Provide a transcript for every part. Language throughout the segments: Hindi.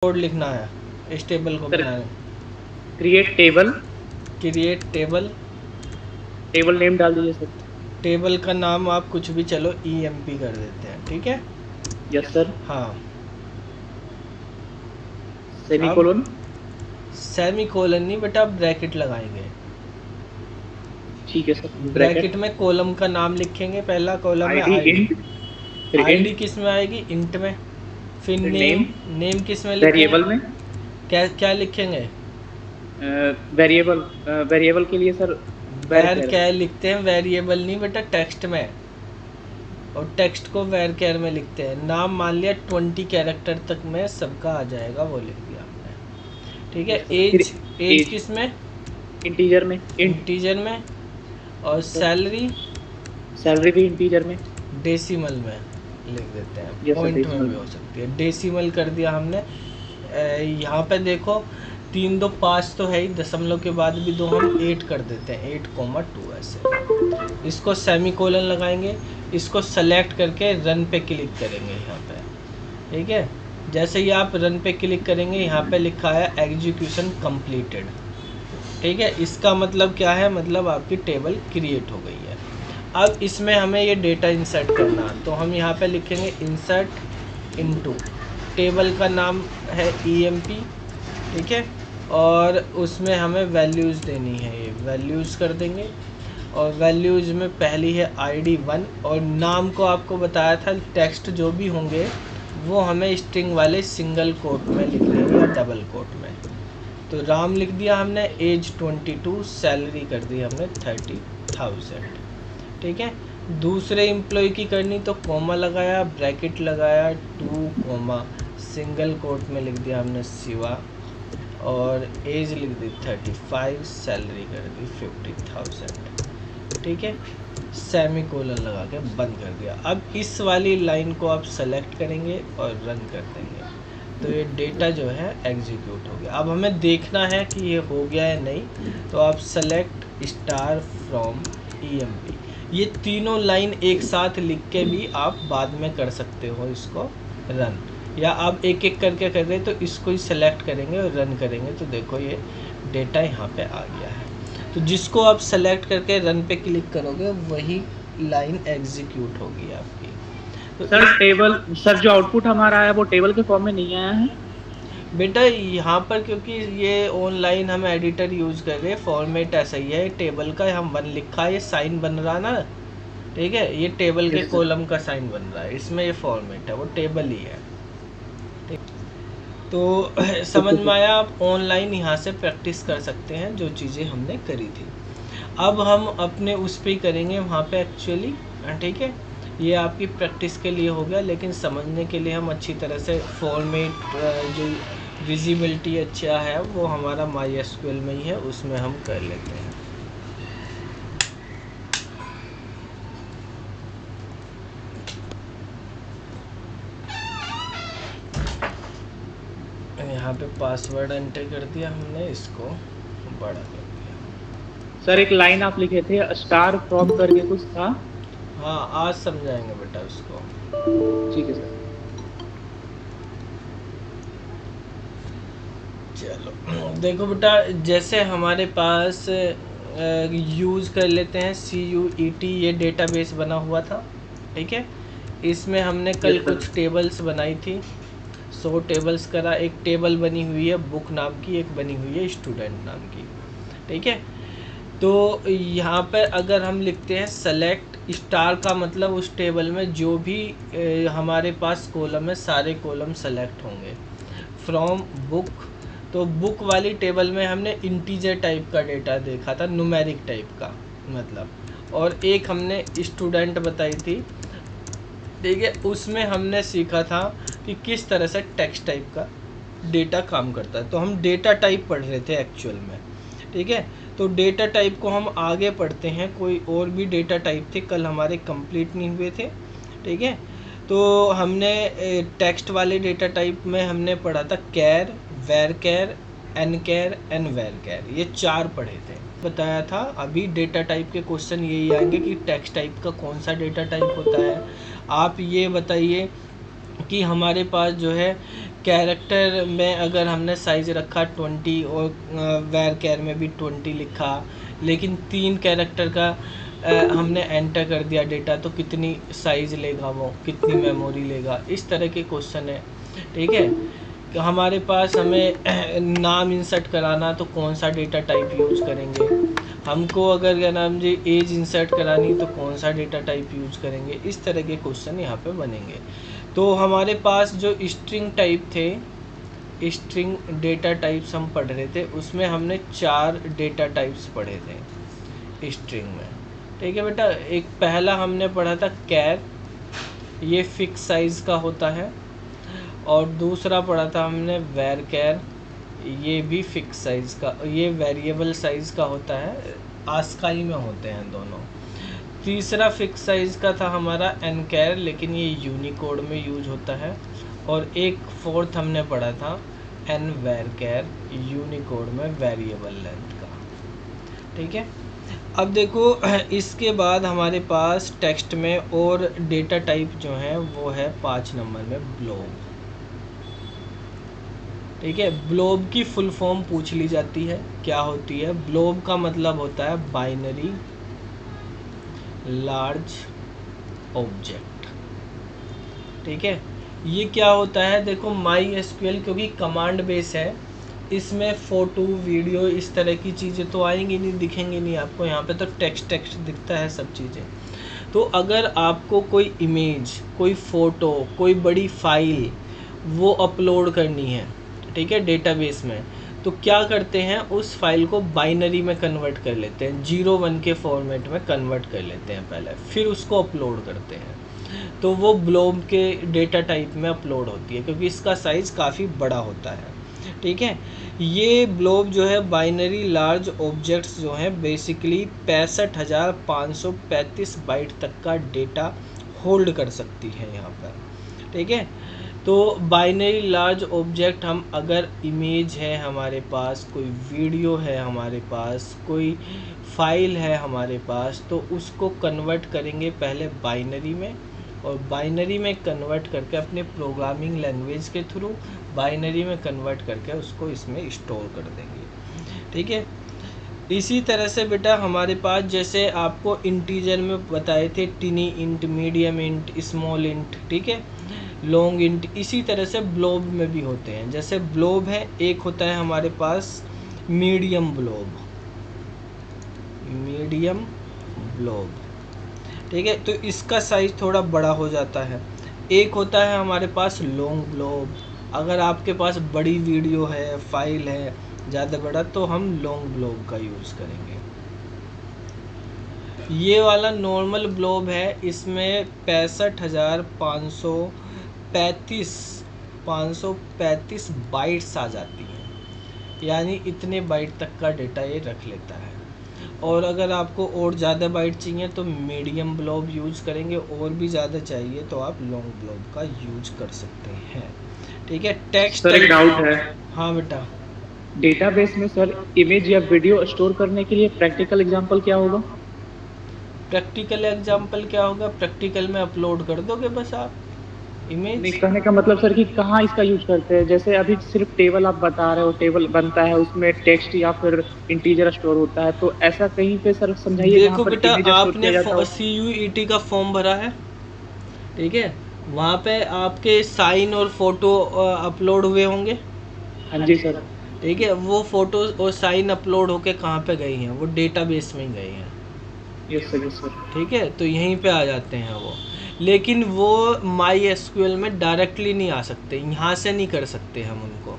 कोड लिखना है इस टेबल को सर बनाने। Create table, create table, table name डाल दीजिए सर। टेबल का नाम आप कुछ भी चलो EMP कर देते हैं, ठीक है। Yes sir. हाँ, अब सेमीकोलन। सेमी कोलन नहीं बेटा, ब्रैकेट लगाएंगे। ठीक है सर। Bracket bracket. में कॉलम का नाम लिखेंगे, पहला कॉलम है आईडी आईडी। इंट, फिर आईडी इंट, किस में आएगी? इंट में। फिर फिर नेम, नेम नेम किस में लिखेंगे? वेरिएबल में। क्या क्या लिखेंगे? वेरिएबल, वेरिएबल के लिए सर वर वैर कैर। क्या लिखते हैं, वेरिएबल नहीं बेटा, टेक्स्ट में। और टेक्स्ट को वैर कैर में लिखते हैं। नाम मान लिया 20 कैरेक्टर तक में सबका आ जाएगा, वो लिख दिया हमने, ठीक है। Yes sir. फिर एज, एज एज किस में? इंटीजर में, इंट। इंटीजर में। और यस सर। सैलरी सैलरी भी इंटीजर में। डेसिमल में लिख देते हैं, यस सर, पॉइंट में डेसिमल भी में। हो सकती है। डेसिमल कर दिया हमने। यहाँ पे देखो 3 2 5 तो है ही, दशमलव के बाद भी 2 हम 8 कर देते हैं, 8,2 ऐसे। इसको सेमी कोलन लगाएंगे। इसको सेलेक्ट करके रन पे क्लिक करेंगे यहाँ पे, ठीक है। जैसे ही आप रन पे क्लिक करेंगे, यहाँ पे लिखा है एग्जीक्यूशन कंप्लीटेड, ठीक है। इसका मतलब क्या है? मतलब आपकी टेबल क्रिएट हो गई है। अब इसमें हमें ये डेटा इंसर्ट करना है, तो हम यहाँ पे लिखेंगे इंसर्ट इनटू। टेबल का नाम है EMP, ठीक है। और उसमें हमें वैल्यूज़ देनी है, ये वैल्यूज़ कर देंगे। और वैल्यूज़ में पहली है ID 1, और नाम को आपको बताया था टेक्स्ट जो भी होंगे वो हमें स्ट्रिंग वाले सिंगल कोट में लिखने हैं या डबल कोट में। तो राम लिख दिया हमने, एज 22, सैलरी कर दी हमने 30,000, ठीक है। दूसरे एम्प्लॉय की करनी तो कॉमा लगाया, ब्रैकेट लगाया, 2 कॉमा, सिंगल कोट में लिख दिया हमने शिवा, और एज लिख दी 35, सैलरी कर दी 50,000, ठीक है। सेमी कोलन लगा के बंद कर दिया। अब इस वाली लाइन को आप सेलेक्ट करेंगे और रन कर देंगे, तो ये डेटा जो है एग्जीक्यूट हो गया। अब हमें देखना है कि ये हो गया है नहीं, तो आप सेलेक्ट स्टार फ्रॉम EMP। ये तीनों लाइन एक साथ लिख के भी आप बाद में कर सकते हो इसको रन, या आप एक एक करके कर रहे तो इसको ही सेलेक्ट करेंगे और रन करेंगे, तो देखो ये डेटा यहाँ पे आ गया है। तो जिसको आप सेलेक्ट करके रन पे क्लिक करोगे वही लाइन एग्जीक्यूट होगी आपकी। तो सर टेबल, सर जो आउटपुट हमारा आया वो टेबल के फॉर्म में नहीं आया है। बेटा यहाँ पर क्योंकि ये ऑनलाइन हम एडिटर यूज़ कर रहे हैं, फॉर्मेट ऐसा ही है टेबल का। हम 1 लिखा है, ये साइन बन रहा ना, ठीक है। ये टेबल के यस सर। कॉलम का साइन बन रहा है, इसमें ये फॉर्मेट है, वो टेबल ही है, ठीक। तो समझ में आया। आप ऑनलाइन यहाँ से प्रैक्टिस कर सकते हैं जो चीज़ें हमने करी थी। अब हम अपने उस पर ही करेंगे वहाँ पे एक्चुअली, ठीक है। ये आपकी प्रैक्टिस के लिए हो गया, लेकिन समझने के लिए हम अच्छी तरह से फॉर्मेट जो विजिबिलिटी अच्छा है वो हमारा MySQL में ही है, उसमें हम कर लेते हैं। यहाँ पे पासवर्ड एंटर कर दिया हमने, इसको बड़ा कर दिया। सर एक लाइन आप लिखे थे स्टार फ्रॉम करके कुछ था। हाँ, आज समझाएंगे बेटा उसको। ठीक है सर। चलो देखो बेटा, जैसे हमारे पास यूज़ कर लेते हैं CUET, ये डेटाबेस बना हुआ था, ठीक है। इसमें हमने कल यस सर। कुछ टेबल्स बनाई थी, 100 टेबल्स करा। एक टेबल बनी हुई है बुक नाम की, एक बनी हुई है स्टूडेंट नाम की, ठीक है। तो यहाँ पर अगर हम लिखते हैं सेलेक्ट स्टार, का मतलब उस टेबल में जो भी हमारे पास कॉलम है सारे कॉलम सेलेक्ट होंगे। फ्रॉम बुक, तो बुक वाली टेबल में हमने इंटीजर टाइप का डेटा देखा था, न्यूमेरिक टाइप का मतलब। और एक हमने स्टूडेंट बताई थी, ठीक है। उसमें हमने सीखा था कि किस तरह से टेक्स्ट टाइप का डेटा काम करता है। तो हम डेटा टाइप पढ़ रहे थे एक्चुअल में, ठीक है। तो डेटा टाइप को हम आगे पढ़ते हैं, कोई और भी डेटा टाइप थे कल हमारे कंप्लीट नहीं हुए थे, ठीक है। तो हमने टेक्स्ट वाले डेटा टाइप में हमने पढ़ा था char, varchar, nchar, nvarchar, ये 4 पढ़े थे, बताया था। अभी डेटा टाइप के क्वेश्चन यही आएंगे कि टेक्स्ट टाइप का कौन सा डेटा टाइप होता है। आप ये बताइए कि हमारे पास जो है कैरेक्टर में अगर हमने साइज़ रखा 20 और वैर कैर में भी 20 लिखा, लेकिन 3 कैरेक्टर का हमने एंटर कर दिया डेटा, तो कितनी साइज़ लेगा वो, कितनी मेमोरी लेगा, इस तरह के क्वेश्चन है। ठीक है, कि हमारे पास हमें नाम इंसर्ट कराना, तो कौन सा डेटा टाइप यूज़ करेंगे, हमको अगर क्या नाम जी एज इंसर्ट करानी तो कौन सा डेटा टाइप यूज़ करेंगे, इस तरह के क्वेश्चन यहाँ पे बनेंगे। तो हमारे पास जो स्ट्रिंग टाइप थे, स्ट्रिंग डेटा टाइप्स हम पढ़ रहे थे, उसमें हमने 4 डेटा टाइप्स पढ़े थे स्ट्रिंग में। ठीक है बेटा, एक पहला हमने पढ़ा था कैर, ये फिक्स साइज़ का होता है, और दूसरा पढ़ा था हमने वैर कैर, ये भी फिक्स साइज़ का, ये वेरिएबल साइज़ का होता है, आस्काई में होते हैं दोनों। तीसरा फिक्स साइज़ का था हमारा एनकैर, लेकिन ये यूनिकोड में यूज होता है। और एक फोर्थ हमने पढ़ा था एन वैरकैर, यूनिकोड में वेरिएबल लेंथ का। ठीक है, अब देखो इसके बाद हमारे पास टेक्स्ट में और डेटा टाइप जो है वो है 5 नंबर में ब्लॉब। ठीक है, ब्लॉब की फुल फॉर्म पूछ ली जाती है, क्या होती है। ब्लॉब का मतलब होता है बाइनरी लार्ज ऑब्जेक्ट। ठीक है, ये क्या होता है, देखो माई एसक्यूएल क्योंकि कमांड बेस है, इसमें फ़ोटो वीडियो इस तरह की चीज़ें तो आएंगी नहीं, दिखेंगी नहीं आपको, यहाँ पे तो टेक्स्ट दिखता है सब चीज़ें। तो अगर आपको कोई इमेज, कोई फ़ोटो, कोई बड़ी फाइल वो अपलोड करनी है, ठीक है, डेटाबेस में, तो क्या करते हैं, उस फाइल को बाइनरी में कन्वर्ट कर लेते हैं, 0-1 के फॉर्मेट में कन्वर्ट कर लेते हैं पहले, फिर उसको अपलोड करते हैं। तो वो ब्लॉब के डेटा टाइप में अपलोड होती है, क्योंकि इसका साइज़ काफ़ी बड़ा होता है। ठीक है, ये ब्लॉब जो है बाइनरी लार्ज ऑब्जेक्ट्स जो हैं बेसिकली 65,535 बाइट तक का डेटा होल्ड कर सकती है यहाँ पर। ठीक है, तो बाइनरी लार्ज ऑब्जेक्ट हम अगर इमेज है हमारे पास, कोई वीडियो है हमारे पास, कोई फाइल है हमारे पास, तो उसको कन्वर्ट करेंगे पहले बाइनरी में, और बाइनरी में कन्वर्ट करके अपने प्रोग्रामिंग लैंग्वेज के थ्रू बाइनरी में कन्वर्ट करके उसको इसमें स्टोर कर देंगे। ठीक है, इसी तरह से बेटा हमारे पास जैसे आपको इंटीजर में बताए थे, टिनी int, medium int, small int, ठीक है, लॉन्ग इंट, इसी तरह से ब्लॉब में भी होते हैं। जैसे ब्लॉब है, एक होता है हमारे पास मीडियम ब्लॉब, मीडियम ब्लॉब, ठीक है, तो इसका साइज थोड़ा बड़ा हो जाता है। एक होता है हमारे पास लॉन्ग ब्लॉब, अगर आपके पास बड़ी वीडियो है, फाइल है ज़्यादा बड़ा, तो हम लॉन्ग ब्लॉब का यूज़ करेंगे। ये वाला नॉर्मल ब्लॉब है, इसमें 65,535 बाइट्स आ जाती हैं, यानी इतने बाइट तक का डेटा ये रख लेता है। और अगर आपको और ज़्यादा बाइट चाहिए तो मीडियम ब्लॉब यूज़ करेंगे, और भी ज़्यादा चाहिए तो आप लॉन्ग ब्लॉब का यूज़ कर सकते हैं। ठीक है, टेक्स्ट सर एक डाउट है, हाँ बेटा, डेटाबेस में सर इमेज या वीडियो स्टोर करने के लिए प्रैक्टिकल एग्जांपल क्या होगा? प्रैक्टिकल एग्जांपल क्या होगा, प्रैक्टिकल में अपलोड कर दोगे बस आप इमेज। नहीं, कहने का मतलब सर कि कहाँ इसका यूज करते हैं, जैसे अभी सिर्फ टेबल आप बता रहे हो, टेबल बनता है उसमें टेक्स्ट या फिर इंटीजर स्टोर होता है, तो ऐसा कहीं पे सर समझाइए। देखो बेटा, आपने CUET का फॉर्म भरा है, ठीक है, वहाँ पे आपके साइन और फोटो अपलोड हुए होंगे। हाँ जी सर। ठीक है, वो फोटो और साइन अपलोड होके कहाँ पे गई हैं, वो डेटाबेस में ही गई हैं। Yes sir, yes sir. ठीक है, तो यहीं पे आ जाते हैं वो, लेकिन वो माई एसक्यूएल में डायरेक्टली नहीं आ सकते, यहाँ से नहीं कर सकते हम उनको।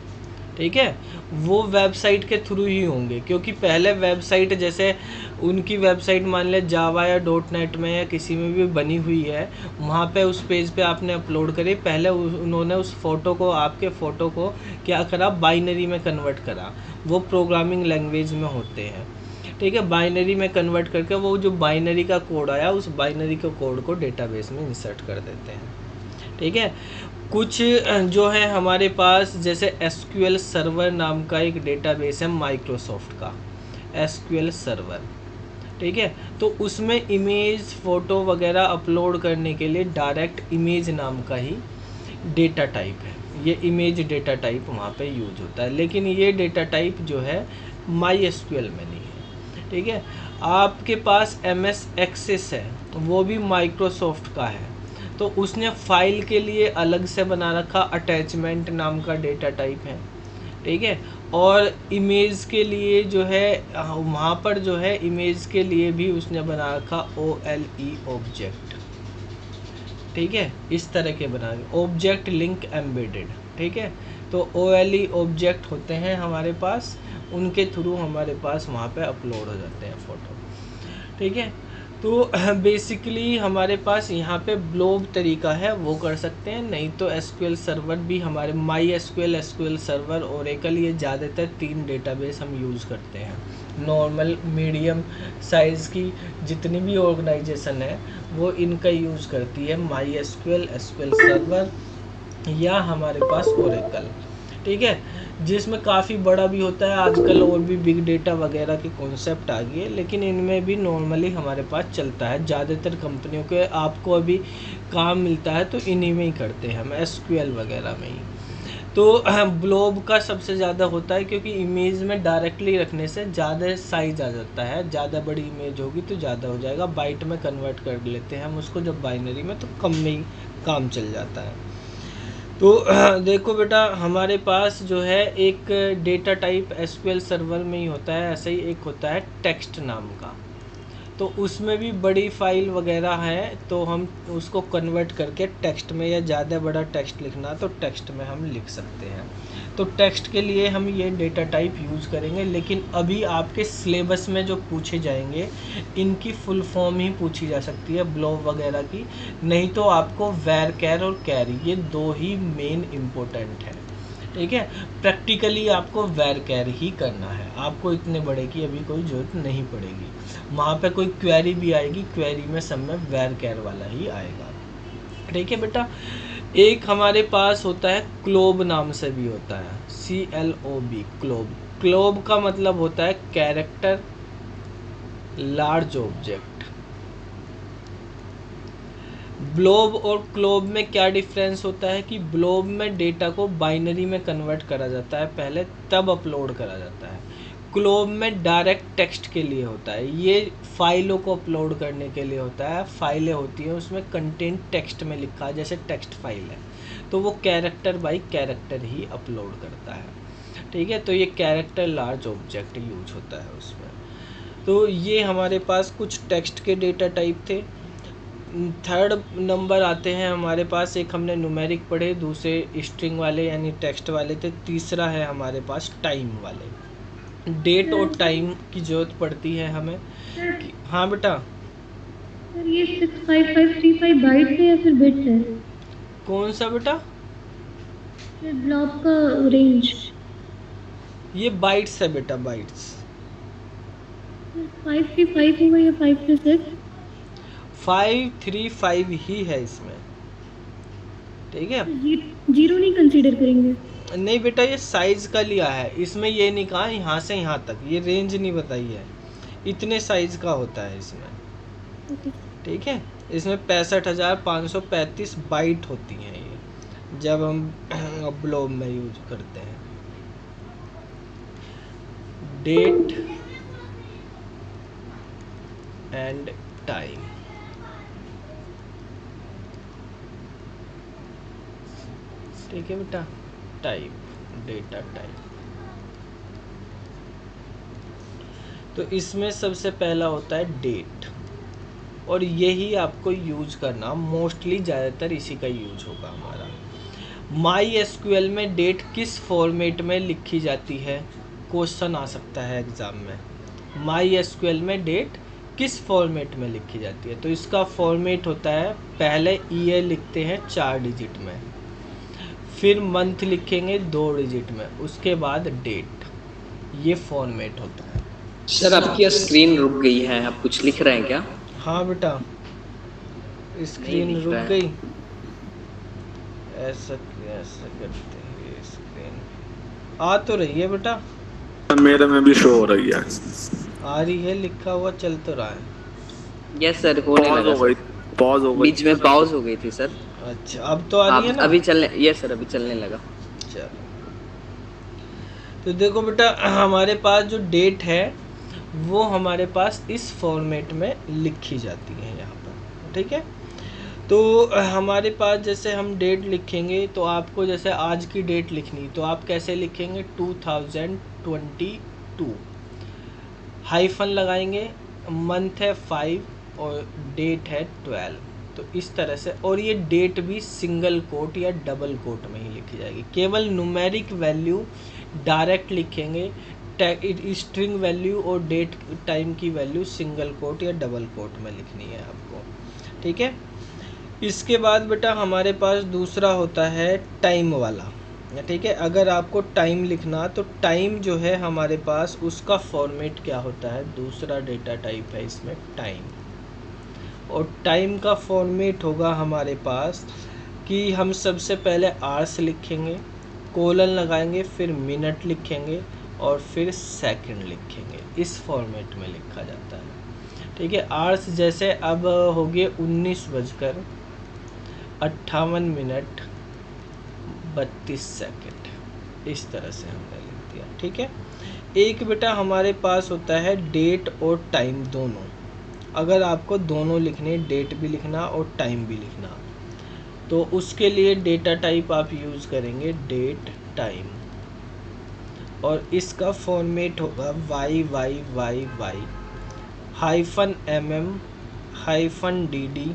ठीक है, वो वेबसाइट के थ्रू ही होंगे, क्योंकि पहले वेबसाइट, जैसे उनकी वेबसाइट मान लें जावा या .NET में या किसी में भी बनी हुई है, वहाँ पे उस पेज पे आपने अपलोड करी, पहले उन्होंने उस फ़ोटो को, आपके फ़ोटो को क्या करा, बाइनरी में कन्वर्ट करा, वो प्रोग्रामिंग लैंग्वेज में होते हैं। ठीक है, बाइनरी में कन्वर्ट करके वो जो बाइनरी का कोड आया, उस बाइनरी के कोड को डेटाबेस में इंसर्ट कर देते हैं। ठीक है, कुछ जो है हमारे पास, जैसे एसक्यूएल सर्वर नाम का एक डेटाबेस है माइक्रोसॉफ्ट का, एसक्यूएल सर्वर। ठीक है, तो उसमें इमेज, फ़ोटो वगैरह अपलोड करने के लिए डायरेक्ट इमेज नाम का ही डेटा टाइप है, ये इमेज डेटा टाइप वहाँ पे यूज होता है, लेकिन ये डेटा टाइप जो है MySQL में नहीं है। ठीक है, आपके पास MS एक्सेस है, वो भी माइक्रोसॉफ्ट का है, तो उसने फाइल के लिए अलग से बना रखा अटैचमेंट नाम का डेटा टाइप है। ठीक है, और इमेज के लिए जो है वहाँ पर जो है इमेज के लिए भी उसने बना रखा OLE ऑब्जेक्ट। ठीक है, इस तरह के बना ऑब्जेक्ट लिंक एम्बेडेड। ठीक है, तो OLE ऑब्जेक्ट होते हैं हमारे पास, उनके थ्रू हमारे पास वहाँ पे अपलोड हो जाते हैं फ़ोटो। ठीक है, तो बेसिकली हमारे पास यहाँ पे ब्लॉब तरीका है, वो कर सकते हैं, नहीं तो SQL सर्वर भी हमारे MySQL, SQL सर्वर, ओरेकल, ये ज़्यादातर 3 डेटाबेस हम यूज़ करते हैं। नॉर्मल मीडियम साइज़ की जितनी भी ऑर्गेनाइजेशन है वो इनका यूज़ करती है, MySQL, SQL सर्वर या हमारे पास ओरेकल। ठीक है, जिसमें काफ़ी बड़ा भी होता है आजकल, और भी बिग डेटा वगैरह के कॉन्सेप्ट आ गए, लेकिन इनमें भी नॉर्मली हमारे पास चलता है। ज़्यादातर कंपनियों के आपको अभी काम मिलता है तो इन्हीं में ही करते हैं हम, SQL वगैरह में ही। तो ब्लॉब का सबसे ज़्यादा होता है, क्योंकि इमेज में डायरेक्टली रखने से ज़्यादा साइज आ जाता है, ज़्यादा बड़ी इमेज होगी तो ज़्यादा हो जाएगा, बाइट में कन्वर्ट कर लेते हैं हम उसको जब बाइनरी में, तो कम में ही काम चल जाता है। तो देखो बेटा, हमारे पास जो है एक डेटा टाइप SQL सर्वर में ही होता है, ऐसे ही एक होता है टेक्स्ट नाम का, तो उसमें भी बड़ी फाइल वगैरह है, तो हम उसको कन्वर्ट करके टेक्स्ट में, या ज़्यादा बड़ा टेक्स्ट लिखना तो टेक्स्ट में हम लिख सकते हैं। तो टेक्स्ट के लिए हम ये डेटा टाइप यूज़ करेंगे, लेकिन अभी आपके सिलेबस में जो पूछे जाएंगे इनकी फुल फॉर्म ही पूछी जा सकती है ब्लॉब वगैरह की, नहीं तो आपको वैर कैर और कैरी, ये 2 ही मेन इम्पोर्टेंट है। ठीक है, प्रैक्टिकली आपको वैर कैर ही करना है, आपको इतने बड़े की अभी कोई ज़रूरत नहीं पड़ेगी। वहाँ पे कोई क्वेरी भी आएगी, क्वेरी में सब में वैर कैर वाला ही आएगा। ठीक है बेटा, एक हमारे पास होता है क्लोब, नाम से भी होता है CLOB, क्लोब। क्लोब का मतलब होता है कैरेक्टर लार्ज ऑब्जेक्ट। ब्लॉब और क्लोब में क्या डिफरेंस होता है कि ब्लॉब में डेटा को बाइनरी में कन्वर्ट करा जाता है पहले, तब अपलोड करा जाता है। क्लोब में डायरेक्ट टेक्स्ट के लिए होता है, ये फाइलों को अपलोड करने के लिए होता है। फाइलें होती हैं उसमें कंटेंट टेक्स्ट में लिखा है, जैसे टेक्स्ट फाइल है, तो वो character by character he upload करता है। ठीक है, तो ये कैरेक्टर लार्ज ऑब्जेक्ट यूज होता है उसमें। तो ये हमारे पास कुछ टेक्स्ट के डेटा टाइप थे। थर्ड नंबर आते हैं हमारे पास, एक हमने न्यूमेरिक पढ़े, दूसरे स्ट्रिंग वाले यानी टेक्स्ट वाले थे, तीसरा है हमारे पास टाइम वाले। डेट और टाइम की ज़रूरत पड़ती है हमें। हाँ बेटा। सर ये 65535 बाइट है या फिर बिट है? कौन सा बेटा? ब्लॉक का रेंज। ये बाइट्स है बेटा, बाइट्स। 535 होगा या 536? 535 ही है इसमें। ठीक है, जीरो नहीं कंसीडर करेंगे? नहीं बेटा, ये साइज का लिया है, इसमें ये नहीं कहा यहाँ से यहाँ तक, ये रेंज नहीं बताई है, इतने साइज का होता है इसमें। ठीक है, इसमें 65,535 बाइट होती हैं ये, जब हम ब्लॉब में यूज करते हैं। Date and time. ठीक है बेटा, टाइप, डेटा टाइप। तो इसमें सबसे पहला होता है डेट, और यही आपको यूज करना, मोस्टली ज़्यादातर इसी का यूज होगा हमारा। MySQL में डेट किस फॉर्मेट में लिखी जाती है, क्वेश्चन आ सकता है एग्ज़ाम में। MySQL में डेट किस फॉर्मेट में लिखी जाती है, तो इसका फॉर्मेट होता है, पहले ईयर लिखते हैं 4 डिजिट में, फिर मंथ लिखेंगे 2 डिजिट में, उसके बाद डेट, ये फॉर्मेट होता है। सर आपकी स्क्रीन रुक गई है, आप कुछ लिख रहे हैं क्या? हाँ बेटा, स्क्रीन रुक गई, ऐसा कैसे करते हैं, स्क्रीन आ तो रही है बेटा, मेरे में भी शो हो रही है, आ रही है, लिखा हुआ चल तो रहा है। यस सर, होने लगा, पॉज हो गई, बीच में पॉज हो गई थी सर। अच्छा, अब तो आ रही है आप ना? अभी चलने, ये सर अभी चलने लगा। चलो, तो देखो बेटा, हमारे पास जो डेट है वो हमारे पास इस फॉर्मेट में लिखी जाती है यहाँ पर, ठीक है। तो हमारे पास जैसे हम डेट लिखेंगे, तो आपको जैसे आज की डेट लिखनी, तो आप कैसे लिखेंगे? 2022, हाइफन लगाएंगे, मंथ है 5 और डेट है 12। तो इस तरह से, और ये डेट भी सिंगल कोट या डबल कोट में ही लिखी जाएगी। केवल न्यूमेरिक वैल्यू डायरेक्ट लिखेंगे, स्ट्रिंग वैल्यू और डेट टाइम की वैल्यू सिंगल कोट या डबल कोट में लिखनी है आपको, ठीक है। इसके बाद बेटा हमारे पास दूसरा होता है टाइम वाला, ठीक है। अगर आपको टाइम लिखना, तो टाइम जो है हमारे पास उसका फॉर्मेट क्या होता है? दूसरा डेटा टाइप है इसमें टाइम, और टाइम का फॉर्मेट होगा हमारे पास कि हम सबसे पहले आवर्स लिखेंगे, कोलन लगाएंगे, फिर मिनट लिखेंगे और फिर सेकंड लिखेंगे। इस फॉर्मेट में लिखा जाता है, ठीक है। आवर्स जैसे अब हो गए 19:58 इस तरह से हमने लिख दिया, ठीक है। एक बेटा हमारे पास होता है डेट और टाइम दोनों। अगर आपको दोनों लिखने, डेट भी लिखना और टाइम भी लिखना, तो उसके लिए डेटा टाइप आप यूज़ करेंगे डेट टाइम, और इसका फॉर्मेट होगा YYYY hyphen MM hyphen DD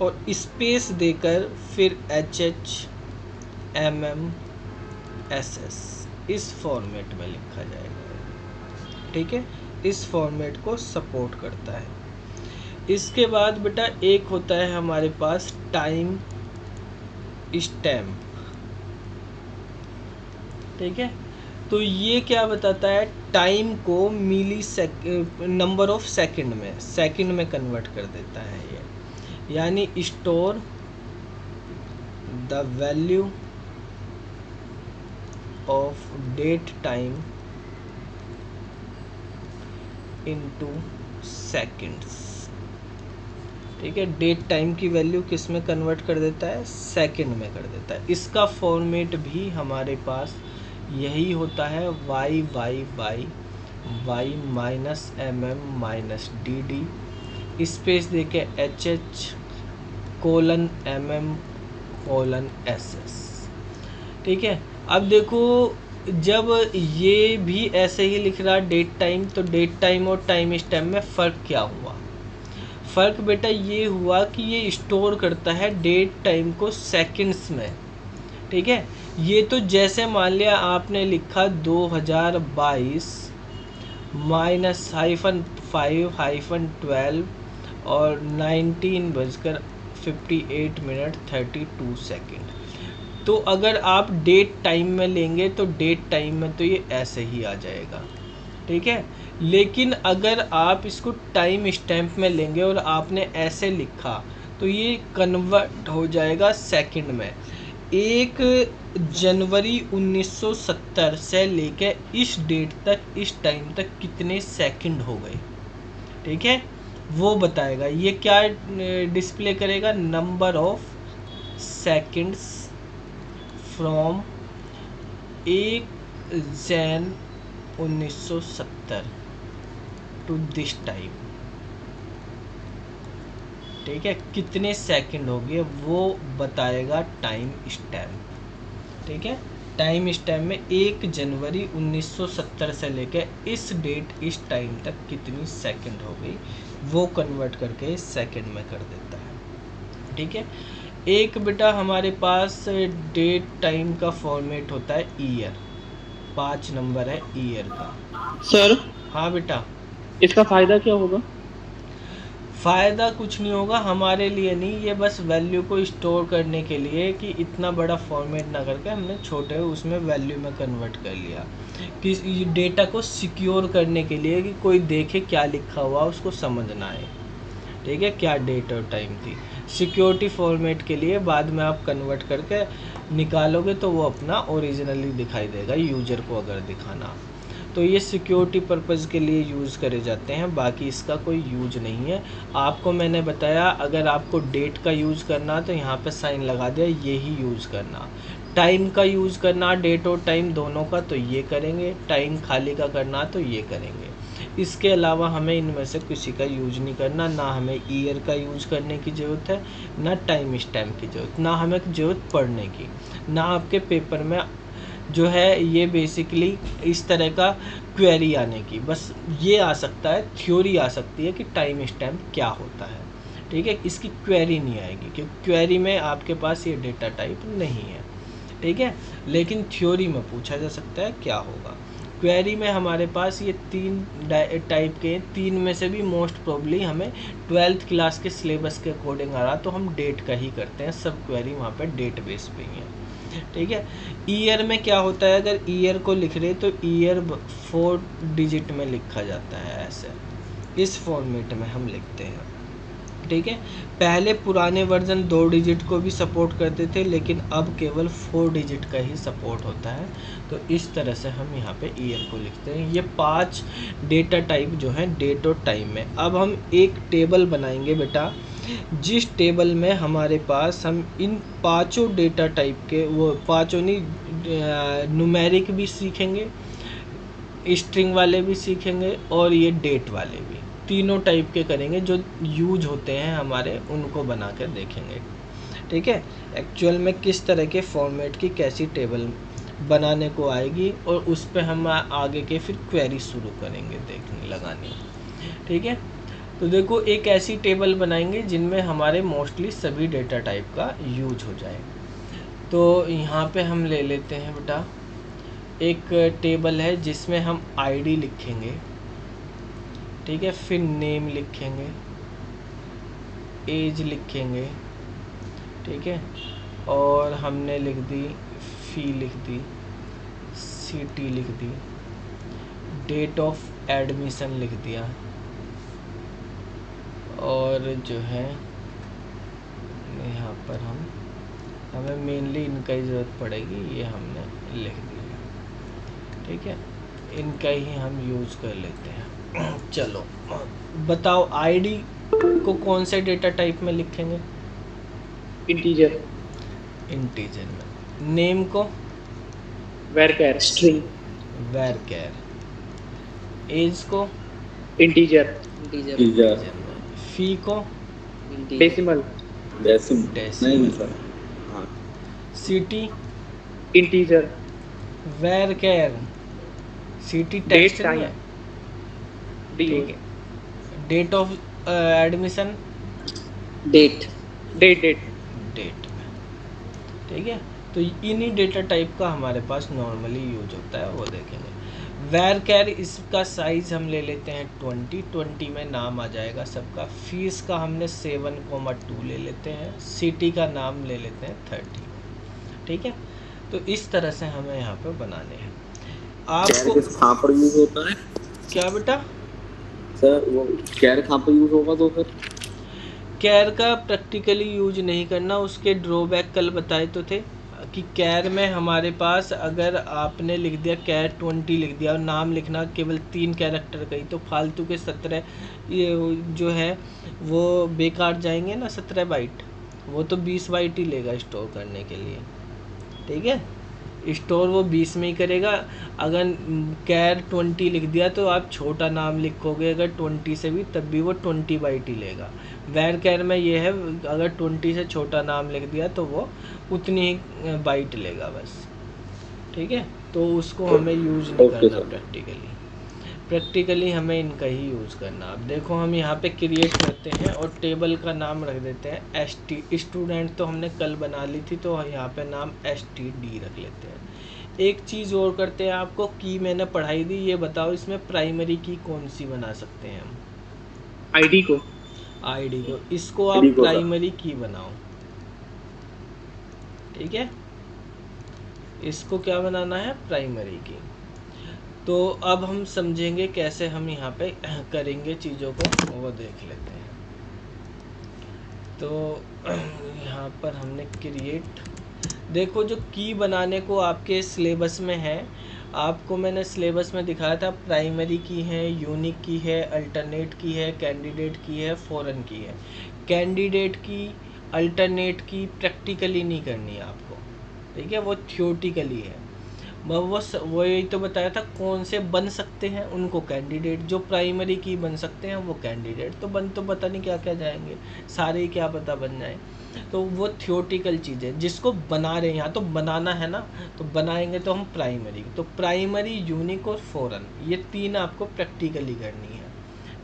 और स्पेस देकर फिर HH MM SS, इस फॉर्मेट में लिखा जाएगा, ठीक है। इस फॉर्मेट को सपोर्ट करता है। इसके बाद बेटा एक होता है हमारे पास टाइम स्टैम्प, ठीक है। तो ये क्या बताता है? टाइम को नंबर ऑफ सेकंड में कन्वर्ट कर देता है ये, यानी store the value of date time into seconds, ठीक है। डेट टाइम की वैल्यू किस में कन्वर्ट कर देता है? सेकंड में कर देता है। इसका फॉर्मेट भी हमारे पास यही होता है YYY minus MM minus DD space देके HH colon MM colon SS, ठीक है। अब देखो, जब ये भी ऐसे ही लिख रहा डेट टाइम, तो डेट टाइम और टाइम स्टैम्प में फ़र्क क्या हुआ? फ़र्क बेटा ये हुआ कि ये स्टोर करता है डेट टाइम को सेकंड्स में, ठीक है। ये तो जैसे मान लिया आपने लिखा 2022 माइनस -5-12 और 19:58 तो अगर आप डेट टाइम में लेंगे तो डेट टाइम में तो ये ऐसे ही आ जाएगा, ठीक है। लेकिन अगर आप इसको टाइम स्टैम्प में लेंगे और आपने ऐसे लिखा, तो ये कन्वर्ट हो जाएगा सेकंड में। 1 जनवरी 1970 से लेकर इस डेट तक, इस टाइम तक कितने सेकंड हो गए, ठीक है, वो बताएगा। ये क्या डिस्प्ले करेगा? नंबर ऑफ सेकंड्स फ्रॉम 1 जन 1970 टू दिस टाइम, ठीक है। कितने सेकंड हो गए वो बताएगा टाइम स्टैम्प, ठीक है। टाइम स्टैम्प में 1 जनवरी 1970 से लेकर इस डेट, इस टाइम तक कितनी सेकंड हो गई वो कन्वर्ट करके सेकंड में कर देता है, ठीक है। एक बेटा हमारे पास डेट टाइम का फॉर्मेट होता है ईयर, 5 नंबर है ईयर का। सर हाँ बेटा, इसका फायदा क्या होगा? फ़ायदा कुछ नहीं होगा हमारे लिए, नहीं, ये बस वैल्यू को स्टोर करने के लिए कि इतना बड़ा फॉर्मेट ना करके हमने छोटे उसमें वैल्यू में कन्वर्ट कर लिया, कि डेटा को सिक्योर करने के लिए कि कोई देखे क्या लिखा हुआ उसको समझ ना आए, ठीक है, क्या डेट और टाइम थी। सिक्योरिटी फॉर्मेट के लिए बाद में आप कन्वर्ट करके निकालोगे तो वो अपना ओरिजिनली दिखाई देगा यूजर को अगर दिखाना। तो ये सिक्योरिटी पर्पज़ के लिए यूज़ करे जाते हैं, बाकी इसका कोई यूज नहीं है। आपको मैंने बताया अगर आपको डेट का यूज़ करना तो यहाँ पे साइन लगा दिया, यही यूज़ करना। टाइम का यूज़ करना, डेट और टाइम दोनों का, तो ये करेंगे। टाइम खाली का करना तो ये करेंगे। इसके अलावा हमें इनमें से किसी का यूज नहीं करना। ना हमें ईयर का यूज़ करने की ज़रूरत है, ना टाइम स्टैम्प की ज़रूरत, ना हमें ज़रूरत पढ़ने की, ना आपके पेपर में जो है ये बेसिकली इस तरह का क्वेरी आने की। बस ये आ सकता है, थ्योरी आ सकती है कि टाइम स्टैम्प क्या होता है, ठीक है। इसकी क्वेरी नहीं आएगी क्योंकि क्वेरी में आपके पास ये डेटा टाइप नहीं है, ठीक है। लेकिन थ्योरी में पूछा जा सकता है क्या होगा। क्वेरी में हमारे पास ये 3 टाइप के, 3 में से भी मोस्ट प्रोबेबली हमें 12th क्लास के सिलेबस के अकॉर्डिंग आ रहा, तो हम डेट का ही करते हैं। सब क्वेरी वहाँ पे डेट बेस पे ही है, ठीक है। ईयर में क्या होता है, अगर ईयर को लिख रहे तो ईयर 4 डिजिट में लिखा जाता है, ऐसे इस फॉर्मेट में हम लिखते हैं, ठीक है। पहले पुराने वर्जन 2 डिजिट को भी सपोर्ट करते थे, लेकिन अब केवल 4 डिजिट का ही सपोर्ट होता है। तो इस तरह से हम यहाँ पे ईयर को लिखते हैं। ये 5 डेटा टाइप जो है डेट और टाइम में। अब हम एक टेबल बनाएंगे बेटा, जिस टेबल में हमारे पास हम इन 5 डेटा टाइप के, वो 5 नहीं, न्यूमेरिक भी सीखेंगे, स्ट्रिंग वाले भी सीखेंगे और ये डेट वाले भी, तीनों टाइप के करेंगे जो यूज होते हैं हमारे, उनको बना कर देखेंगे, ठीक है। एक्चुअल में किस तरह के फॉर्मेट की कैसी टेबल बनाने को आएगी और उस पर हम आगे के फिर क्वेरी शुरू करेंगे देखने लगानी, ठीक है। तो देखो एक ऐसी टेबल बनाएंगे जिनमें हमारे मोस्टली सभी डेटा टाइप का यूज हो जाए। तो यहाँ पे हम ले लेते हैं बेटा एक टेबल है जिसमें हम आईडी लिखेंगे, ठीक है, फिर नेम लिखेंगे, एज लिखेंगे, ठीक है, और हमने लिख दी फ़ी, लिख दी सिटी, लिख दी डेट ऑफ एडमिशन, लिख दिया, और जो है यहाँ पर हमें मेनली इनका ही ज़रूरत पड़ेगी, ये हमने लिख दिया, ठीक है। इनका ही हम यूज़ कर लेते हैं। चलो बताओ आईडी को कौन से डेटा टाइप में लिखेंगे? इंटीजर। इंटीजर में। नेम को वैरकैर स्ट्रिंग। वैरकैर। एज को इंटीजर। इंटीजर में। फी को decimal. Decimal. City integer. Varchar city text नहीं है, ठीक है। Date of admission date date में, ठीक है। तो इन्हीं डेटा टाइप का हमारे पास नॉर्मली यूज होता है, वो देखेंगे। वैरकैर इसका साइज हम ले लेते हैं 20 में नाम आ जाएगा सबका। फीस का हमने 7,2 ले लेते हैं। सिटी का नाम ले लेते हैं 30, ठीक है। तो इस तरह से हमें यहाँ पे बनाने हैं। आपको कहाँ पर यूज होता है क्या बेटा? सर वो कैर कहाँ पर यूज होगा? तो फिर कैर का प्रैक्टिकली यूज नहीं करना, उसके ड्रॉबैक कल बताए तो थे कि कैर में हमारे पास अगर आपने लिख दिया कैर 20 लिख दिया और नाम लिखना केवल 3 कैरेक्टर का ही, तो फालतू के 17 ये जो है वो बेकार जाएंगे ना। 17 बाइट वो तो 20 बाइट ही लेगा स्टोर करने के लिए, ठीक है। स्टोर वो 20 में ही करेगा। अगर कैर 20 लिख दिया तो आप छोटा नाम लिखोगे अगर 20 से भी, तब भी वो 20 बाइट ही लेगा। वैर कैर में ये है अगर 20 से छोटा नाम लिख दिया तो वो उतनी ही बाइट लेगा बस, ठीक है। तो उसको हमें यूज़ नहीं करना प्रैक्टिकली हमें इनका ही यूज़ करना। अब देखो हम यहाँ पे क्रिएट करते हैं और टेबल का नाम रख देते हैं ST। स्टूडेंट तो हमने कल बना ली थी, तो यहाँ पे नाम STD रख लेते हैं। एक चीज़ और करते हैं, आपको की मैंने पढ़ाई दी, ये बताओ इसमें प्राइमरी की कौन सी बना सकते हैं हम? आईडी को। इसको आप प्राइमरी की बनाओ, ठीक है। इसको क्या बनाना है? प्राइमरी की। तो अब हम समझेंगे कैसे हम यहाँ पे करेंगे चीज़ों को, वो देख लेते हैं। तो यहाँ पर हमने क्रिएट, देखो जो की बनाने को आपके सिलेबस में है आपको मैंने सिलेबस में दिखाया था, प्राइमरी की है, यूनिक की है, अल्टरनेट की है, कैंडिडेट की है, फॉरेन की है। कैंडिडेट की, अल्टरनेट की प्रैक्टिकली नहीं करनी है आपको, ठीक है, वो थ्योरेटिकली है। वो यही तो बताया था, कौन से बन सकते हैं उनको कैंडिडेट, जो प्राइमरी की बन सकते हैं वो कैंडिडेट। तो बन तो पता नहीं क्या क्या जाएंगे, सारे ही क्या पता बन जाए। तो वो थ्योरेटिकल चीज़ है, जिसको बना रहे हैं यहाँ तो बनाना है ना, तो बनाएंगे तो हम प्राइमरी। तो प्राइमरी, यूनिक और फॉरेन, ये 3 आपको प्रैक्टिकली करनी है,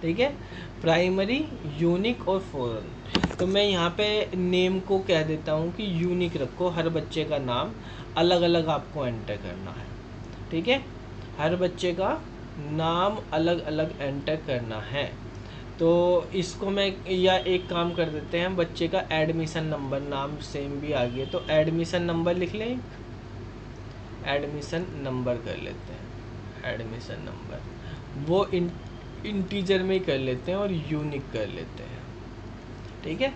ठीक है, प्राइमरी, यूनिक और फॉरेन। तो मैं यहाँ पे नेम को कह देता हूँ कि यूनिक रखो, हर बच्चे का नाम अलग अलग आपको एंटर करना है, ठीक है, हर बच्चे का नाम अलग अलग एंटर करना है। तो इसको मैं, या एक काम कर देते हैं, बच्चे का एडमिशन नंबर, नाम सेम भी आ गया तो एडमिशन नंबर लिख लें, एडमिशन नंबर कर लेते हैं, एडमिशन नंबर वो इंटीजर में ही कर लेते हैं और यूनिक कर लेते हैं, ठीक है।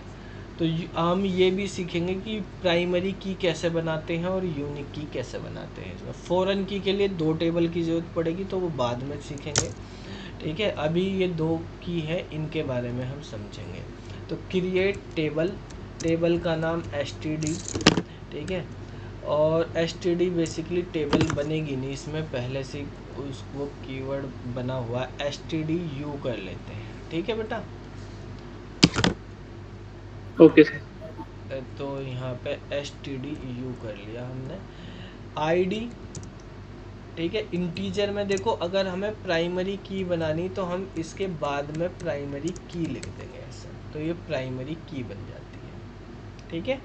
तो हम ये भी सीखेंगे कि प्राइमरी की कैसे बनाते हैं और यूनिक की कैसे बनाते हैं। इसमें फॉरेन की के लिए 2 टेबल की ज़रूरत पड़ेगी, तो वो बाद में सीखेंगे, ठीक है। अभी ये 2 की है, इनके बारे में हम समझेंगे। तो क्रिएट टेबल, टेबल का नाम std, ठीक है, और std बेसिकली टेबल बनेगी नहीं, इसमें पहले से वो कीवर्ड बना हुआ std u कर लेते हैं, ठीक है बेटा। Okay sir. तो यहाँ पे std u कर लिया हमने। id, ठीक है, इंटीजर में देखो, अगर हमें प्राइमरी की बनानी तो हम इसके बाद में प्राइमरी की लिख देंगे ऐसा, तो ये प्राइमरी की बन जाती है, ठीक है।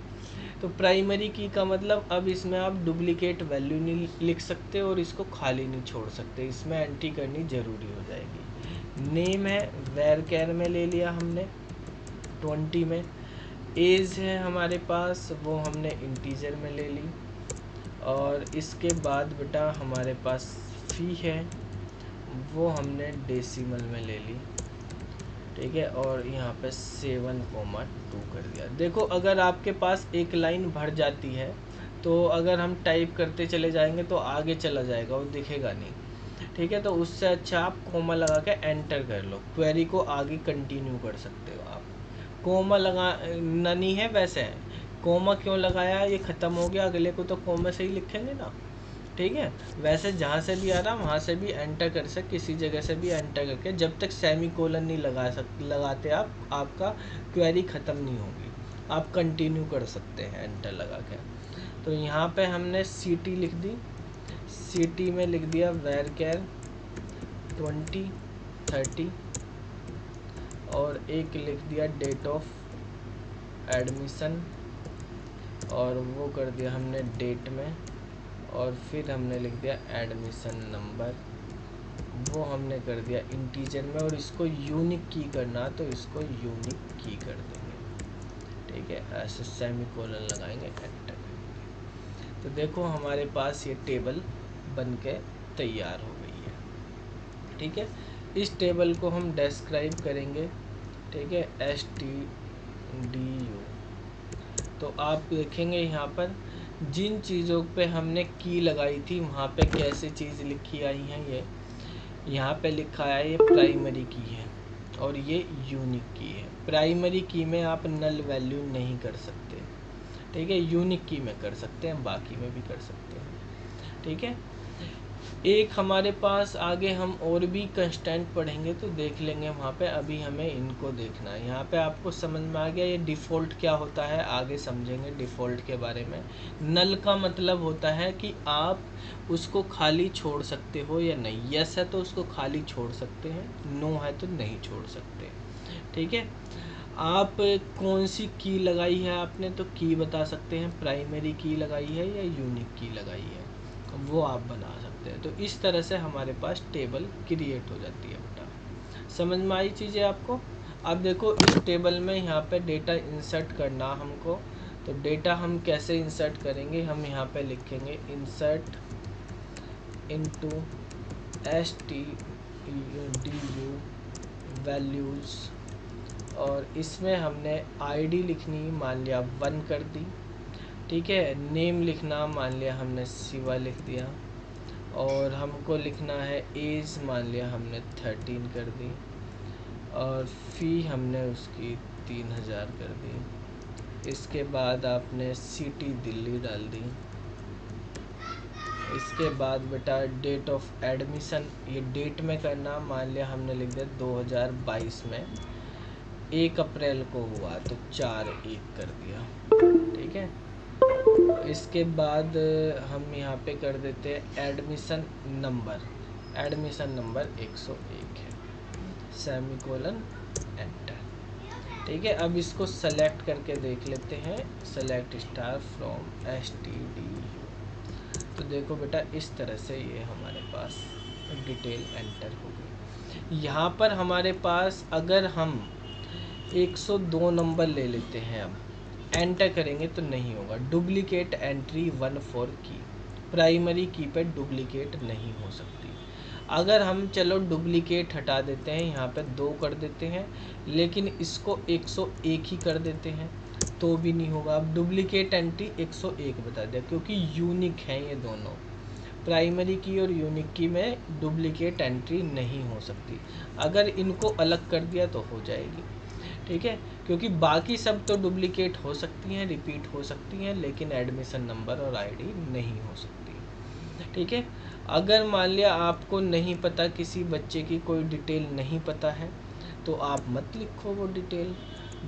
तो प्राइमरी की का मतलब, अब इसमें आप डुप्लीकेट वैल्यू नहीं लिख सकते और इसको खाली नहीं छोड़ सकते, इसमें एंट्री करनी ज़रूरी हो जाएगी। नेम है वैरकैर में ले लिया हमने 20 में। एज है हमारे पास, वो हमने इंटीजर में ले ली। और इसके बाद बेटा हमारे पास फ़ी है, वो हमने डेसिमल में ले ली, ठीक है, और यहाँ पे 7,2 कर दिया। देखो अगर आपके पास एक लाइन भर जाती है तो अगर हम टाइप करते चले जाएंगे तो आगे चला जाएगा, वो दिखेगा नहीं, ठीक है। तो उससे अच्छा आप कोमा लगा के एंटर कर लो, क्वेरी को आगे कंटिन्यू कर सकते हो आप। कोमा लगा नहीं है, वैसे है, कोमा क्यों लगाया, ये ख़त्म हो गया, अगले को तो कोमा से ही लिखेंगे ना, ठीक है। वैसे जहाँ से भी आ रहा वहाँ से भी एंटर कर सकते, किसी जगह से भी एंटर करके, जब तक सेमी कोलन नहीं लगाते आप, आपका क्वेरी ख़त्म नहीं होगी, आप कंटिन्यू कर सकते हैं एंटर लगा के। तो यहाँ पे हमने सीटी लिख दी, सीटी में लिख दिया वैरकैर 20, 30 और एक लिख दिया डेट ऑफ एडमिशन, और वो कर दिया हमने डेट में, और फिर हमने लिख दिया एडमिशन नंबर, वो हमने कर दिया इंटीजर में। और इसको यूनिक की करना तो इसको यूनिक की कर देंगे, ठीक है, ऐसे सेमी कोलन लगाएंगे, एंटर करेंगे। तो देखो हमारे पास ये टेबल बन के तैयार हो गई है, ठीक है। इस टेबल को हम डिस्क्राइब करेंगे, ठीक है, stdu। तो आप देखेंगे यहाँ पर जिन चीज़ों पे हमने की लगाई थी वहाँ पे कैसे चीज़ लिखी आई है, ये यहाँ पे लिखा है, ये प्राइमरी की है और ये यूनिक की है। प्राइमरी की में आप नल वैल्यू नहीं कर सकते, ठीक है, यूनिक की में कर सकते हैं, बाकी में भी कर सकते हैं, ठीक है। एक हमारे पास आगे हम और भी कंस्टेंट पढ़ेंगे तो देख लेंगे वहाँ पे, अभी हमें इनको देखना है। यहाँ पे आपको समझ में आ गया ये डिफ़ॉल्ट क्या होता है, आगे समझेंगे डिफ़ॉल्ट के बारे में। नल का मतलब होता है कि आप उसको खाली छोड़ सकते हो या नहीं, यस है तो उसको खाली छोड़ सकते हैं, नो है तो नहीं छोड़ सकते, ठीक है। आप कौन सी की लगाई है आपने, तो की बता सकते हैं, प्राइमरी की लगाई है या यूनिक की लगाई है, वो आप बना सकते हैं। तो इस तरह से हमारे पास टेबल क्रिएट हो जाती है बेटा। समझ में आई चीज़ें आपको। अब देखो इस टेबल में यहाँ पे डेटा इंसर्ट करना हमको, तो डेटा हम कैसे इंसर्ट करेंगे, हम यहाँ पे लिखेंगे इंसर्ट इनटू stdu वैल्यूज़, और इसमें हमने आईडी लिखनी मान लिया 1 कर दी, ठीक है। नेम लिखना मान लिया हमने शिवा लिख दिया, और हमको लिखना है एज, मान लिया हमने 13 कर दी, और फ़ी हमने उसकी 3000 कर दी। इसके बाद आपने सिटी दिल्ली डाल दी। इसके बाद बेटा डेट ऑफ एडमिशन, ये डेट में करना, मान लिया हमने लिख दिया 2022 में 1 अप्रैल को हुआ तो 4/1 कर दिया, ठीक है। इसके बाद हम यहाँ पे कर देते हैं एडमिशन नंबर, एडमिशन नंबर 101 है, सेमीकोलन एंटर, ठीक है। अब इसको सेलेक्ट करके देख लेते हैं, सेलेक्ट स्टार फ्रॉम STD। तो देखो बेटा इस तरह से ये हमारे पास डिटेल एंटर हो गई। यहाँ पर हमारे पास अगर हम 102 नंबर ले लेते हैं, अब एंटर करेंगे तो नहीं होगा, डुप्लीकेट एंट्री 14 की, प्राइमरी की पे डुप्लीकेट नहीं हो सकती। अगर हम चलो डुप्लीकेट हटा देते हैं, यहाँ पे 2 कर देते हैं, लेकिन इसको 101 ही कर देते हैं तो भी नहीं होगा। अब डुप्लीकेट एंट्री 101 बता दिया, क्योंकि यूनिक हैं ये दोनों, प्राइमरी की और यूनिक की में डुप्लीकेट एंट्री नहीं हो सकती। अगर इनको अलग कर दिया तो हो जाएगी, ठीक है, क्योंकि बाकी सब तो डुप्लीकेट हो सकती हैं, रिपीट हो सकती हैं, लेकिन एडमिशन नंबर और आईडी नहीं हो सकती, ठीक है। अगर मान लिया आपको नहीं पता, किसी बच्चे की कोई डिटेल नहीं पता है, तो आप मत लिखो वो डिटेल।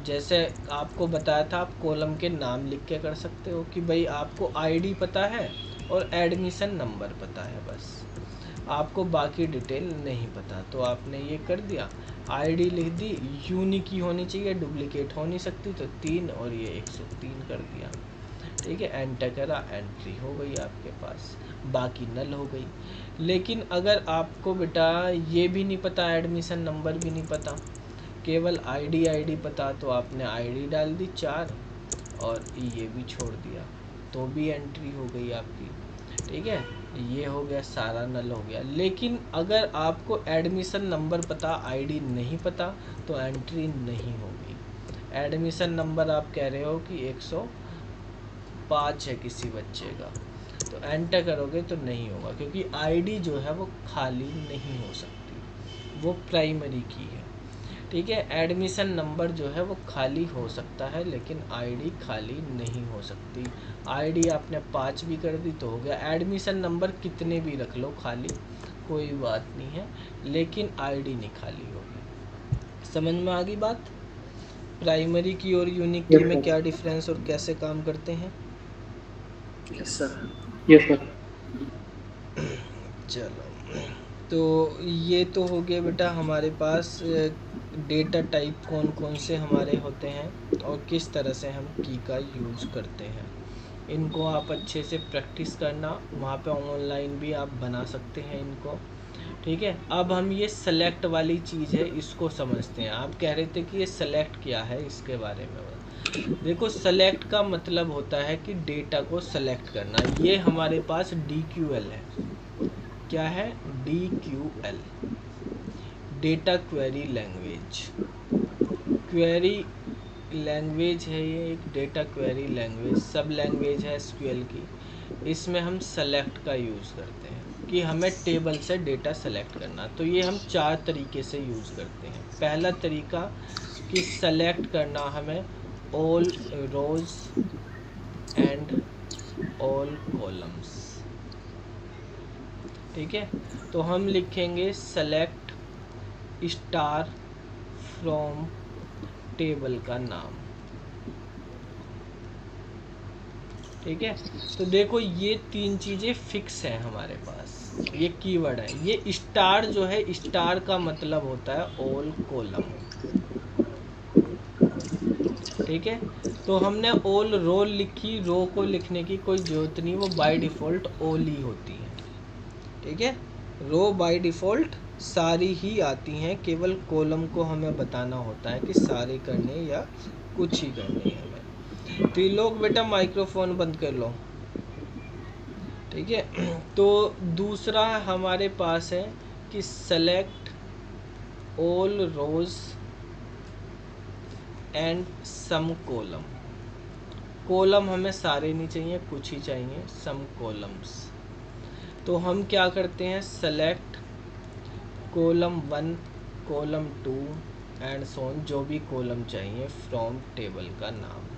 जैसे आपको बताया था, आप कॉलम के नाम लिख के कर सकते हो कि भाई आपको आईडी पता है और एडमिशन नंबर पता है, बस आपको बाकी डिटेल नहीं पता, तो आपने ये कर दिया, आईडी लिख दी, यूनिक ही होनी चाहिए, डुप्लीकेट हो नहीं सकती, तो 3 और ये 103 कर दिया, ठीक है। एंटर करा, एंट्री हो गई आपके पास, बाकी नल हो गई। लेकिन अगर आपको बेटा ये भी नहीं पता, एडमिशन नंबर भी नहीं पता, केवल आईडी पता, तो आपने आईडी डाल दी 4 और ये भी छोड़ दिया, तो भी एंट्री हो गई आपकी, ठीक है। ये हो गया, सारा नल हो गया। लेकिन अगर आपको एडमिशन नंबर पता, आईडी नहीं पता, तो एंट्री नहीं होगी। एडमिशन नंबर आप कह रहे हो कि 105 है किसी बच्चे का, तो एंटर करोगे तो नहीं होगा, क्योंकि आईडी जो है वो खाली नहीं हो सकती, वो प्राइमरी की है, ठीक है। एडमिशन नंबर जो है वो खाली हो सकता है, लेकिन आईडी खाली नहीं हो सकती। आईडी आपने 5 भी कर दी तो हो गया, एडमिशन नंबर कितने भी रख लो खाली, कोई बात नहीं है, लेकिन आईडी नहीं खाली होगी। समझ में आ गई बात? प्राइमरी की और यूनिक की में क्या डिफरेंस और कैसे काम करते हैं? Yes sir. Yes sir. चलो, तो ये तो हो गया बेटा हमारे पास डेटा टाइप कौन कौन से हमारे होते हैं और किस तरह से हम की का यूज़ करते हैं। इनको आप अच्छे से प्रैक्टिस करना, वहाँ पे ऑनलाइन भी आप बना सकते हैं इनको, ठीक है। अब हम ये सेलेक्ट वाली चीज़ है, इसको समझते हैं। आप कह रहे थे कि ये सेलेक्ट क्या है, इसके बारे में देखो। सेलेक्ट का मतलब होता है कि डेटा को सेलेक्ट करना। ये हमारे पास DQL है। क्या है? DQL, data query language. Query language है ये, एक डेटा क्वेरी लैंग्वेज, सब लैंग्वेज है SQL की। इसमें हम सेलेक्ट का यूज़ करते हैं कि हमें टेबल से डेटा सेलेक्ट करना। तो ये हम 4 तरीके से यूज़ करते हैं। पहला तरीका कि सेलेक्ट करना हमें all rows and all columns, ठीक है। तो हम लिखेंगे सेलेक्ट स्टार फ्रॉम टेबल का नाम, ठीक है। तो देखो ये 3 चीज़ें फिक्स हैं हमारे पास, ये कीवर्ड है। ये स्टार जो है, स्टार का मतलब होता है ऑल कॉलम, ठीक है। तो हमने ऑल रो लिखी, रो को लिखने की कोई ज़रूरत नहीं, वो बाय डिफ़ॉल्ट ऑल ही होती है, ठीक है। रो बाय डिफ़ॉल्ट सारी ही आती हैं, केवल कॉलम को हमें बताना होता है कि सारे करने या कुछ ही करने हैं हमें। त्रिलोक बेटा माइक्रोफोन बंद कर लो, ठीक है। तो दूसरा हमारे पास है कि select all rows and some column. Column हमें सारे नहीं चाहिए, कुछ ही चाहिए, सम कॉलम्स, तो हम क्या करते हैं, select column 1 column 2 and so on, जो भी कॉलम चाहिए फ्रॉम टेबल का नाम।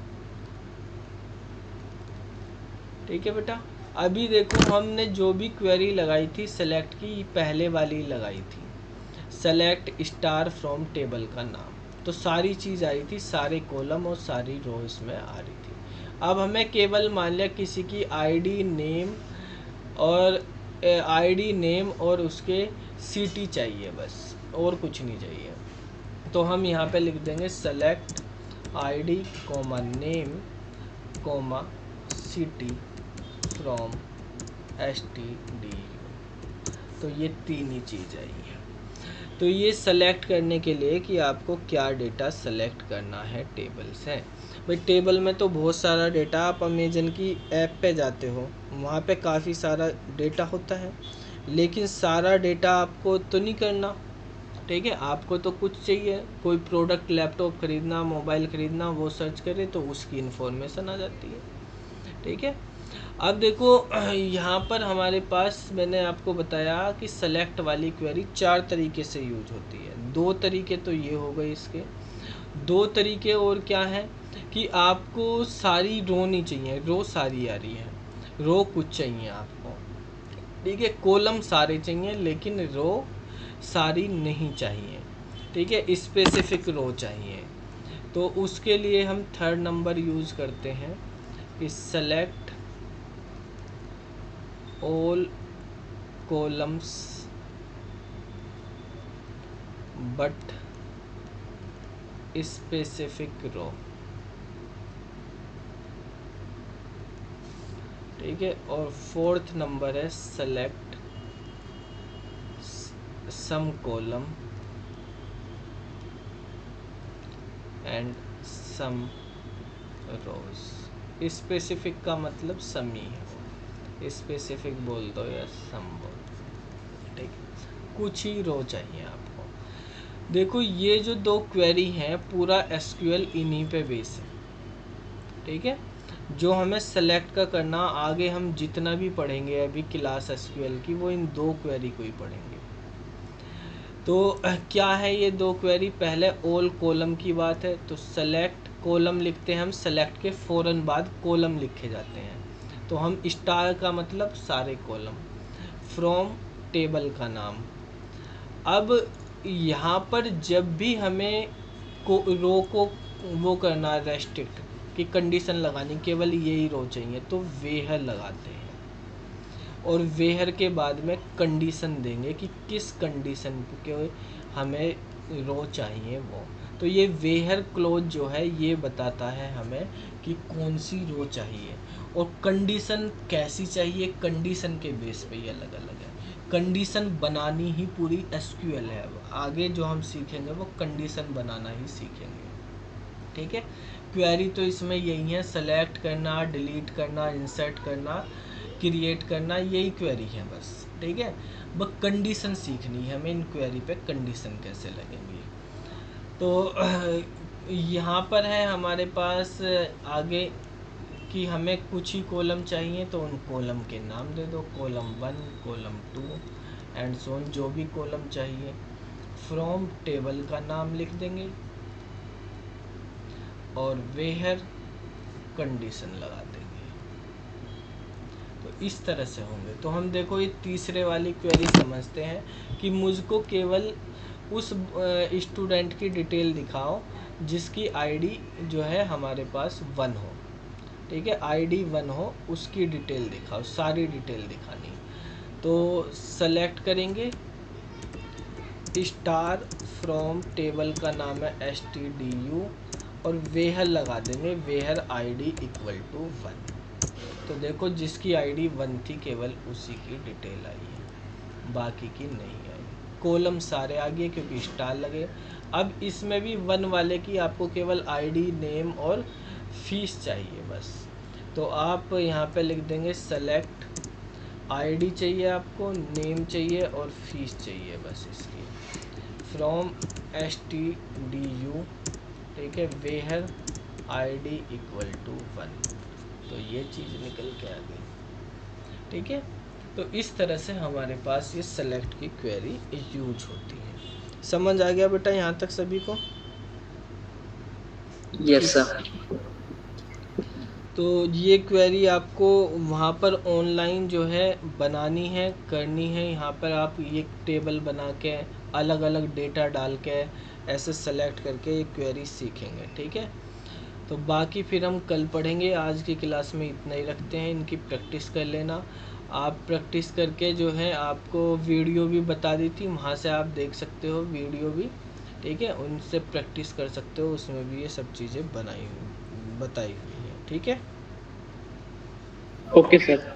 ठीक है बेटा। अभी देखो हमने जो भी क्वेरी लगाई थी सेलेक्ट की, पहले वाली लगाई थी, सेलेक्ट स्टार फ्रॉम टेबल का नाम, तो सारी चीज़ आई थी, सारे कॉलम और सारी रो इसमें आ रही थी। अब हमें केवल मान लिया किसी की आईडी नेम और उसके सिटी चाहिए बस, और कुछ नहीं चाहिए। तो हम यहाँ पे लिख देंगे select ID comma name comma city from STDU। तो ये तीन ही चीज़ आई है। तो ये सेलेक्ट करने के लिए कि आपको क्या डेटा सेलेक्ट करना है टेबल से। भाई टेबल में तो बहुत सारा डेटा, आप अमेजन की ऐप पे जाते हो, वहाँ पे काफ़ी सारा डेटा होता है, लेकिन सारा डेटा आपको तो नहीं करना। ठीक है, आपको तो कुछ चाहिए, कोई प्रोडक्ट, लैपटॉप ख़रीदना, मोबाइल ख़रीदना, वो सर्च करे तो उसकी इन्फॉर्मेशन आ जाती है। ठीक है। अब देखो यहाँ पर हमारे पास, मैंने आपको बताया कि सेलेक्ट वाली क्वेरी 4 तरीके से यूज होती है। 2 तरीके तो ये हो गए इसके, 2 तरीके और क्या है कि आपको सारी रो नहीं चाहिए, रो सारी आ रही है, रो कुछ चाहिए आपको। ठीक है, कॉलम सारे चाहिए लेकिन रो सारी नहीं चाहिए। ठीक है, स्पेसिफिक रो चाहिए। तो उसके लिए हम 3rd नंबर यूज़ करते हैं कि select all columns but specific row. ठीक है, और 4th नंबर है select some column and some rows. Specific का मतलब समी है, स्पेसिफिक बोल दो या सम बोल दो। ठीक है, कुछ ही रो चाहिए आपको। देखो ये जो 2 क्वेरी हैं पूरा SQL इन्हीं पे बेस है। ठीक है, जो हमें सेलेक्ट का करना, आगे हम जितना भी पढ़ेंगे अभी क्लास SQL की, वो इन 2 क्वेरी को ही पढ़ेंगे। तो क्या है ये 2 क्वेरी, पहले ऑल कॉलम की बात है, तो सेलेक्ट कॉलम लिखते हैं हम, सेलेक्ट के फ़ौरन बाद कॉलम लिखे जाते हैं, तो हम स्टार का मतलब सारे कॉलम, फ्रॉम टेबल का नाम। अब यहाँ पर जब भी हमें रो को वो करना रेस्ट्रिक्ट कि कंडीशन लगानी, केवल यही रो चाहिए, तो वेयर लगाते हैं, और वेयर के बाद में कंडीशन देंगे कि किस कंडीशन के हमें रो चाहिए वो। तो ये वेयर क्लोज जो है ये बताता है हमें कि कौन सी रो चाहिए, और कंडीशन कैसी चाहिए, कंडीशन के बेस पे ये अलग अलग है। कंडीशन बनानी ही पूरी SQL है। अब आगे जो हम सीखेंगे वो कंडीशन बनाना ही सीखेंगे। ठीक है, क्वेरी तो इसमें यही है, सेलेक्ट करना, डिलीट करना, इंसर्ट करना, क्रिएट करना, यही क्वेरी है बस। ठीक है, बस कंडीशन सीखनी है हमें, इन क्वेरी पे कंडीशन कैसे लगेंगी। तो यहाँ पर है हमारे पास आगे कि हमें कुछ ही कॉलम चाहिए, तो उन कॉलम के नाम दे दो, column 1 column 2 and so on, जो भी कॉलम चाहिए फ्रॉम टेबल का नाम लिख देंगे और वेयर कंडीशन लगा देंगे। तो इस तरह से होंगे। तो हम देखो ये तीसरे वाली क्वेरी समझते हैं कि मुझको केवल उस स्टूडेंट की डिटेल दिखाओ जिसकी आईडी जो है हमारे पास 1 हो। ठीक है, आईडी 1 हो, उसकी डिटेल दिखाओ, सारी डिटेल दिखानी। तो सेलेक्ट करेंगे स्टार फ्रॉम टेबल का नाम है STDU और वेयर लगा देंगे, वेयर आईडी इक्वल टू 1। तो देखो जिसकी आईडी 1 थी केवल उसी की डिटेल आई है, बाकी की नहीं आई। कॉलम सारे आ गए क्योंकि स्टार लगे। अब इसमें भी 1 वाले की आपको केवल आईडी, नेम और फीस चाहिए बस। तो आप यहाँ पे लिख देंगे सेलेक्ट आईडी चाहिए आपको, नेम चाहिए और फीस चाहिए बस इसकी, फ्रॉम STDU। ठीक है, वेयर आईडी इक्वल टू 1। तो ये चीज़ निकल के आ गई। ठीक है, तो इस तरह से हमारे पास ये सेलेक्ट की क्वेरी यूज होती है। समझ आ गया बेटा यहाँ तक सभी को? Yes sir. तो ये क्वेरी आपको वहाँ पर ऑनलाइन जो है बनानी है, करनी है। यहाँ पर आप ये टेबल बना के अलग अलग डेटा डाल के ऐसे सेलेक्ट करके ये क्वेरी सीखेंगे, ठीक है। तो बाकी फिर हम कल पढ़ेंगे। आज की क्लास में इतना ही रखते हैं, इनकी प्रैक्टिस कर लेना। आप प्रैक्टिस करके जो है आपको वीडियो भी बता दी थी, वहाँ से आप देख सकते हो वीडियो भी, ठीक है। उनसे प्रैक्टिस कर सकते हो, उसमें भी ये सब चीज़ें बताई हुई हैं, ठीक है। Okay sir.